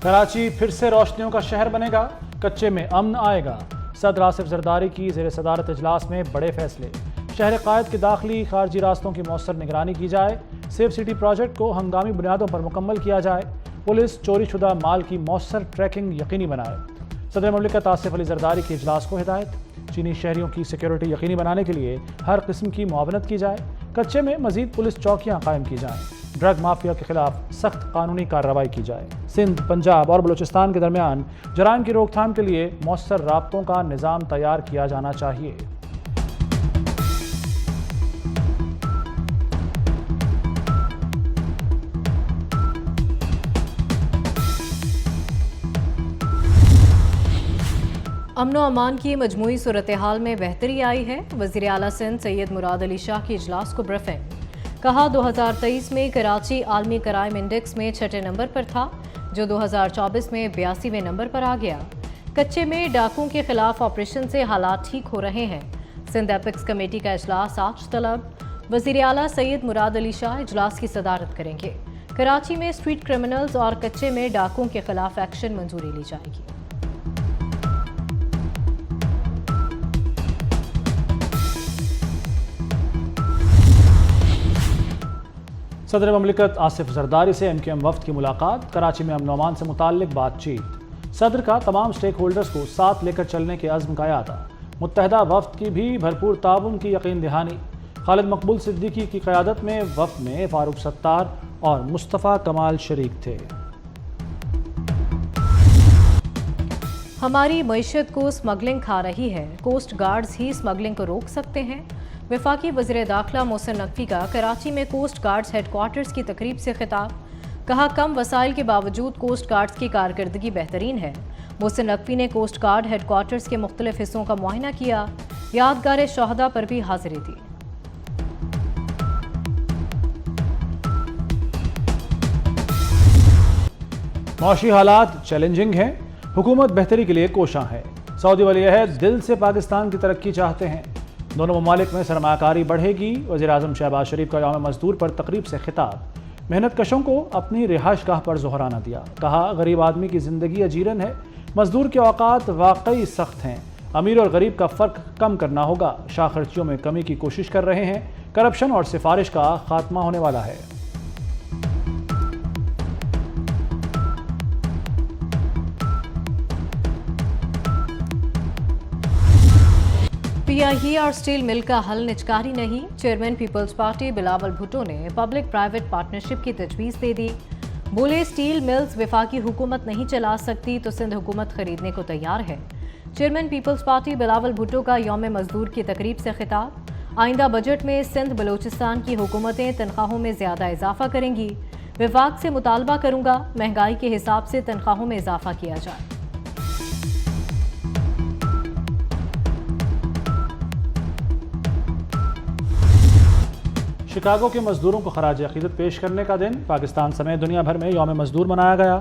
कराची फिर से रोशनियों का शहर बनेगा, कच्चे में अमन आएगा। सदर आसिफ जरदारी की ज़ेर सदारत इजलास में बड़े फैसले। शहर कायद के दाखिली खारजी रास्तों की मौसर निगरानी की जाए। सेफ सिटी प्रोजेक्ट को हंगामी बुनियादों पर मुकम्मल किया जाए। पुलिस चोरी शुदा माल की मौसर ट्रैकिंग यकीनी बनाए। सदर मुमलिकत आसिफ अली जरदारी के इजलास को हिदायत। चीनी शहरियों की सिक्योरिटी यकीनी बनाने के लिए हर किस्म की मुआवनत की जाए। कच्चे में मजीद पुलिस चौकियाँ कायम की जाएँ। ड्रग माफिया के खिलाफ सख्त कानूनी कार्रवाई की जाए। सिंध, पंजाब और बलूचिस्तान के दरमियान जराइम की रोकथाम के लिए मौसर राब्तों का निज़ाम तैयार किया जाना चाहिए। अमन व अमान की मजमूई सूरत हाल में बेहतरी आई है। वज़ीर आला सिंध सैयद मुराद अली शाह की इजलास को ब्रीफिंग। कहा 2023 में कराची आलमी क्राइम इंडेक्स में 6ठे नंबर पर था, जो 2024 में 82वें नंबर पर आ गया। कच्चे में डाकुओं के खिलाफ ऑपरेशन से हालात ठीक हो रहे हैं। सिंध एपिक्स कमेटी का इजलास आज तलब। वज़ीर आला सैयद मुराद अली शाह इजलास की सदारत करेंगे। कराची में स्ट्रीट क्रिमिनल्स और कच्चे में डाकुओं के खिलाफ एक्शन मंजूरी ली जाएगी। सदर मुमलिकत आसिफ जरदारी से MQM वफ्द की मुलाकात। कराची में अमन अमान से मुताल्लिक बातचीत। सदर का तमाम स्टेक होल्डर्स को साथ लेकर चलने के अज़्म का यादा। मुत्तहदा वफ्द की भी भरपूर ताउन की यकीन दहानी। खालिद मकबूल सिद्दीकी की क़यादत में वफ्द में फारूक सत्तार और मुस्तफ़ा कमाल शरीक थे। हमारी मईशत को स्मगलिंग खा रही है, कोस्ट गार्ड्स ही स्मगलिंग को रोक सकते हैं। वफाकी वज़ीर दाखिला मोहसिन नकवी का कराची में कोस्ट गार्ड्स हेडक्वार्टर्स की तकरीब से खिताब। कहा कम वसाइल के बावजूद कोस्ट गार्ड्स की कारकर्दगी बेहतरीन है। मोहसिन नकवी ने कोस्ट गार्ड हेडक्वार्टर्स के मुख्तलिफ हिस्सों का मुआयना किया। यादगार शहदा पर भी हाजिरी दी। मौशी हालात चैलेंजिंग हैं, हुकूमत बेहतरी के लिए कोशां है। सऊदी वली अहद दिल से पाकिस्तान की तरक्की चाहते हैं। दोनों ममालिक में सरमाकारी बढ़ेगी। वज़ीर आज़म शहबाज शरीफ का यौम मज़दूर पर तकरीब से खिताब। मेहनत कशों को अपनी रिहाइश गाह पर जोहराना दिया। कहा गरीब आदमी की ज़िंदगी अजीरन है, मज़दूर के औकात वाकई सख्त हैं। अमीर और गरीब का फ़र्क कम करना होगा। शाह खर्चियों में कमी की कोशिश कर रहे हैं। करप्शन और सिफारिश का खात्मा होने वाला है। PIER स्टील मिल का हल निचकारी नहीं। चेयरमैन पीपल्स पार्टी बिलावल भुट्टो ने पब्लिक प्राइवेट पार्टनरशिप की तजवीज़ दे दी। बोले स्टील मिल्स वफाकी हुकूमत नहीं चला सकती तो सिंध हुकूमत खरीदने को तैयार है। चेयरमैन पीपल्स पार्टी बिलावल भुट्टो का यौम मज़दूर की तकरीब से खिताब। आइंदा बजट में सिंध बलूचिस्तान की हुकूमतें तनख्वाहों में ज़्यादा इजाफा करेंगी। विफाक से मुतालबा करूँगा महंगाई के हिसाब से तनख्वाहों में इजाफा किया जाए। शिकागो के मजदूरों को खराज अकीदत पेश करने का दिन। पाकिस्तान समेत दुनिया भर में यौम मजदूर मनाया गया।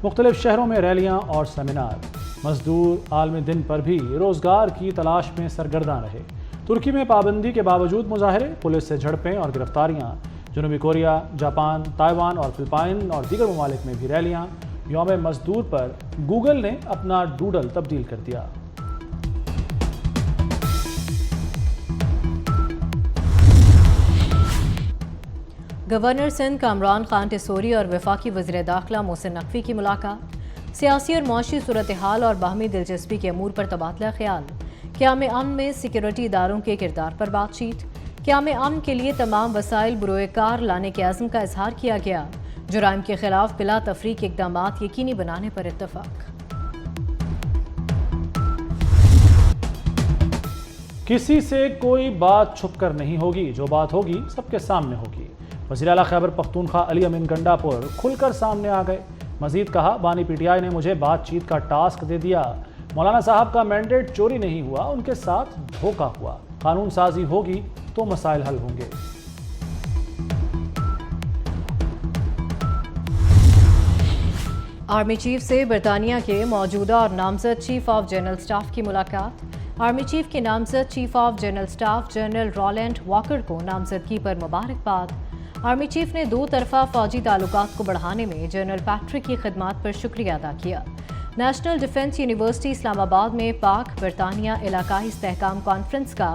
मुख्तलिफ शहरों में रैलियां और सेमिनार। मजदूर आलमी दिन पर भी रोज़गार की तलाश में सरगर्दा रहे। तुर्की में पाबंदी के बावजूद मुजाहरे, पुलिस से झड़पें और गिरफ्तारियां। जनूबी कोरिया, जापान, ताइवान और फिलिपाइन और दीगर ममालिक में भी रैलियां। यौम मजदूर पर गूगल ने अपना डूडल तब्दील कर दिया। गवर्नर सिंध कामरान खान टिसोरी और वफाकी वज़ीर दाखिला मोहसिन नकवी की मुलाकात। सियासी और मुआशी सूरत हाल और बाहमी दिलचस्पी के अमूर पर तबादला ख्याल। क़याम अमन में सिक्योरिटी इदारों के किरदार पर बातचीत। क़याम अमन के लिए तमाम वसाइल बुरोएकार लाने के अज़्म का इजहार किया गया। जुराइम के खिलाफ बिला तफरीक इक़दामात यकीनी बनाने पर इत्तफाक। किसी से कोई बात छुप कर नहीं होगी, जो बात होगी सबके सामने होगी। वज़ीर आला खैबर पख्तूनख्वा अली अमीन गंडापुर खुलकर सामने आ गए। मजीद कहा बानी PTI ने मुझे बातचीत का टास्क दे दिया। मौलाना साहब का मैंडेट चोरी नहीं हुआ, उनके साथ धोखा हुआ। कानून साजी होगी तो मसाइल हल होंगे। आर्मी चीफ से बरतानिया के मौजूदा और नामजद चीफ ऑफ जनरल स्टाफ की मुलाकात। आर्मी चीफ के नामजद chief of general staff general Rowland walker को नामजदगी पर मुबारकबाद। आर्मी चीफ ने दो तरफा फौजी ताल्लुकात को बढ़ाने में जनरल पैट्रिक की खिदमात पर शुक्रिया अदा किया। नेशनल डिफेंस यूनिवर्सिटी इस्लामाबाद में पाक बरतानिया इलाकाई इस्तेहकाम कॉन्फ्रेंस का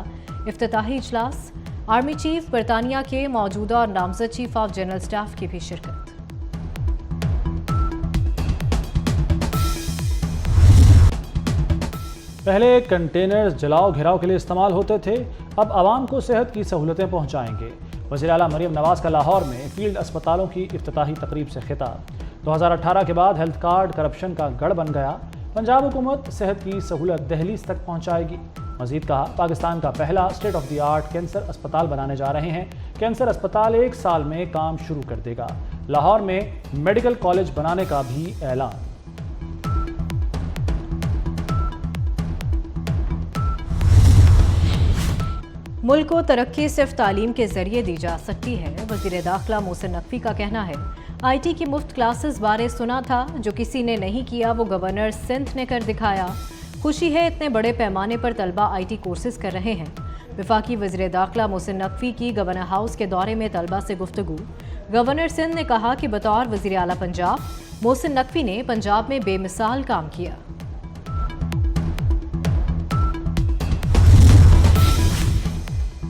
इफ्तिताही इजलास। आर्मी चीफ बरतानिया के मौजूदा और नामजद चीफ ऑफ जनरल स्टाफ की भी शिरकत। पहले कंटेनर्स जलाओ घिराव के लिए इस्तेमाल होते थे, अब आवाम को सेहत की सहूलतें पहुंचाएंगे। वज़ीर आला मरियम नवाज का लाहौर में फील्ड अस्पतालों की इफ्तिताही तकरीब से खिताब। 2018 के बाद हेल्थ कार्ड करप्शन का गढ़ बन गया, पंजाब हुकूमत सेहत की सहूलत दहलीज तक पहुंचाएगी। मजीद कहा, पाकिस्तान का पहला state of the art cancer अस्पताल बनाने जा रहे हैं। कैंसर अस्पताल 1 साल में काम शुरू कर देगा। लाहौर में मेडिकल कॉलेज बनाने का भी ऐलान। मुल्क को तरक्की सिर्फ तालीम के जरिए दी जा सकती है, वज़ीर दाखिला मोहसिन नकवी का कहना है। IT की मुफ्त क्लासेस बारे सुना था, जो किसी ने नहीं किया वो गवर्नर सिंध ने कर दिखाया। खुशी है इतने बड़े पैमाने पर तलबा IT कोर्सेज कर रहे हैं। वफाकी वज़ीर दाखिला मोहसिन नकवी की गवर्नर हाउस के दौरे में तलबा से गुफ्तगू। गवर्नर सिंध ने कहा कि बतौर वज़ीर आला पंजाब मोहसिन नकवी ने पंजाब में बेमिसाल काम किया।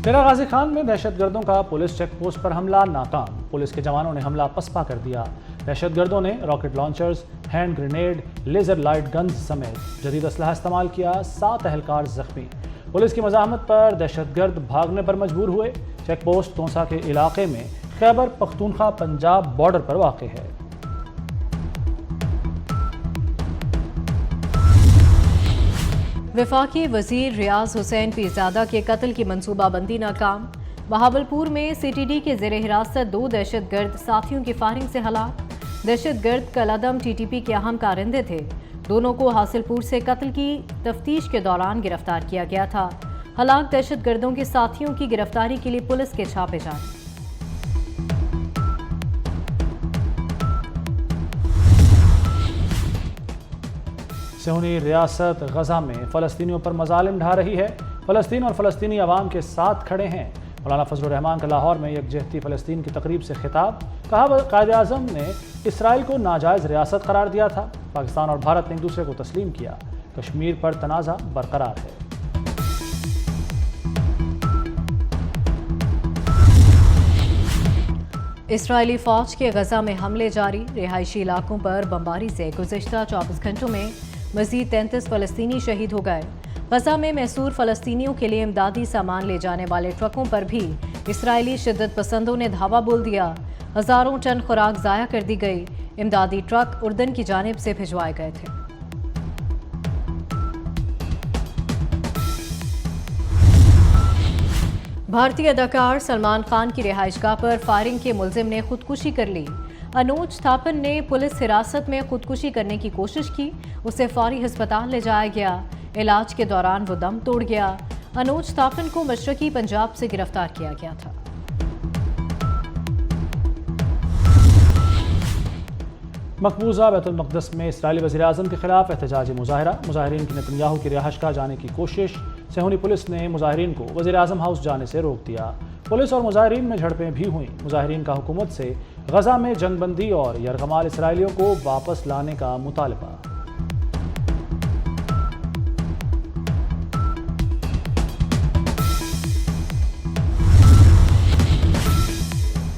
डेरा गाजी खान में दहशतगर्दों का पुलिस चेक पोस्ट पर हमला नाकाम। पुलिस के जवानों ने हमला पसपा कर दिया। दहशतगर्दों ने rocket launchers, hand grenade, laser light guns समेत जदीद असलहा इस्तेमाल किया। 7 एहलकार जख्मी। पुलिस की मज़ाहमत पर दहशतगर्द भागने पर मजबूर हुए। चेक पोस्ट तोसा के इलाके में खैबर पख्तूनख्वा पंजाब बॉर्डर पर वाक़ है। वफाकी वजीर रियाज हुसैन पीरजादा के कत्ल की मनसूबाबंदी नाकाम। बहावलपुर में CTD के ज़ेर हिरासत 2 दहशतगर्द साथियों की फायरिंग से हलाक। दहशतगर्द कलअदम TTP के अहम कारिंदे थे। दोनों को हासिलपुर से कत्ल की तफ्तीश के दौरान गिरफ्तार किया गया था। हलाक दहशतगर्दों के साथियों की गिरफ्तारी के लिए पुलिस के छापे जारी। सेहूनी रियासत गजा में फ़लस्तीनियों पर मज़ालिम ढा रही है। फ़लस्तीन और फ़लस्तीनी अवाम के साथ खड़े हैं। मौलाना फजलुर रहमान का लाहौर में यकजहती फ़लस्तीन की तकरीब से खिताब। कहा, कायद-ए-आज़म ने इसराइल को नाजायज़ रियासत करार दिया था। पाकिस्तान और भारत ने एक दूसरे को तस्लीम किया। कश्मीर पर तनाज़ा बरकरार है। इसराइली फ़ौज के गजा में हमले जारी। रिहायशी इलाकों पर बमबारी से गुज़िश्ता 24 घंटों में मज़ीद 33 फ़लस्तीनी शहीद हो गए। गजा में मैसूर फ़लस्तीनियों के लिए इमदादी सामान ले जाने वाले ट्रकों पर भी इसराइली शिद्दत पसंदों ने धावा बोल दिया। हज़ारों टन खुराक ज़ाया कर दी गई। इमदादी ट्रक उर्दन की जानिब से भिजवाए गए थे। भारतीय अदाकार सलमान खान की रिहाइशगाह पर फायरिंग के मुलजिम ने खुदकुशी कर ली। अनुज थापन ने पुलिस हिरासत में खुदकुशी करने की कोशिश की। उसे फौरी अस्पताल ले जाया गया। इलाज के दौरान वो दम तोड़ गया। अनुज थापन को मशरकी पंजाब से गिरफ्तार किया गया था। मकबूजा बैतुल मक़दस में इसराइली वज़ीर आज़म के खिलाफ एहतजाजी मुज़ाहरा। मुज़ाहिरीन की नेतन्याहू की रिहाइशगाह जाने की कोशिश। सेहूनी पुलिस ने मुज़ाहिरीन को वज़ीर आज़म हाउस जाने से रोक दिया। पुलिस और मुज़ाहिरीन में झड़पें भी हुईं। मुज़ाहिरीन का हुकूमत से गजा में जंगबंदी और यरगमाल इसराइलियों को वापस लाने का मुतालबा।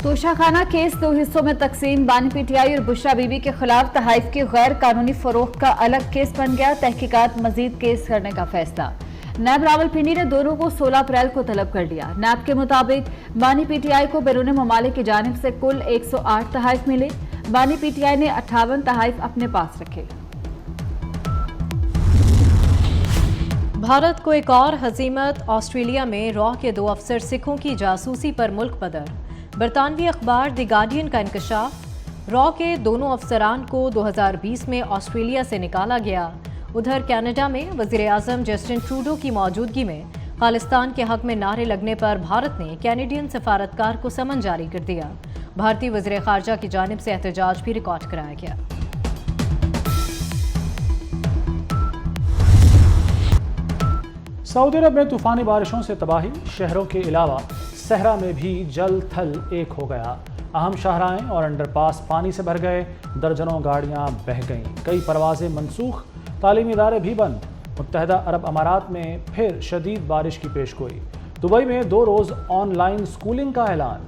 तोशाखाना केस 2 हिस्सों में तकसीम। बानी PTI और बुशरा बीबी के खिलाफ तहाइफ की गैर कानूनी फरोख्त का अलग केस बन गया। तहकीकात मजीद केस करने का फैसला। नैब रावलपिंडी ने दोनों को 16 अप्रैल को तलब कर लिया। नैब के मुताबिक बानी PTI को बैरून ममालिक की जानिब से कुल 108 तहाइफ मिले। बानी PTI ने 58 तहाइफ अपने पास रखे। भारत को एक और हजीमत। ऑस्ट्रेलिया में रॉ के 2 अफसर सिखों की जासूसी पर मुल्क बदर। बरतानवी अखबार द गार्डियन का इंकशाफ। रॉ के दोनों अफसरान को 2020 में ऑस्ट्रेलिया से निकाला गया। उधर कनाडा में वज़ीर आज़म जस्टिन ट्रूडो की मौजूदगी में खालिस्तान के हक में नारे लगने पर भारत ने कैनेडियन सफारतकार को समन जारी कर दिया। भारतीय वज़ीर ख़ारजा की जानिब से एहतजाज भी रिकॉर्ड कराया गया। सऊदी अरब में तूफ़ानी बारिशों से तबाही। शहरों के अलावा صحرا میں بھی جل تھل ایک ہو گیا، اہم شاہراہیں اور انڈر پاس پانی سے بھر گئے، درجنوں گاڑیاں بہہ گئیں، کئی پروازیں منسوخ، تعلیمی ادارے بھی بند۔ متحدہ عرب امارات میں پھر شدید بارش کی پیش گوئی، دبئی میں 2 روز آن لائن اسکولنگ کا اعلان۔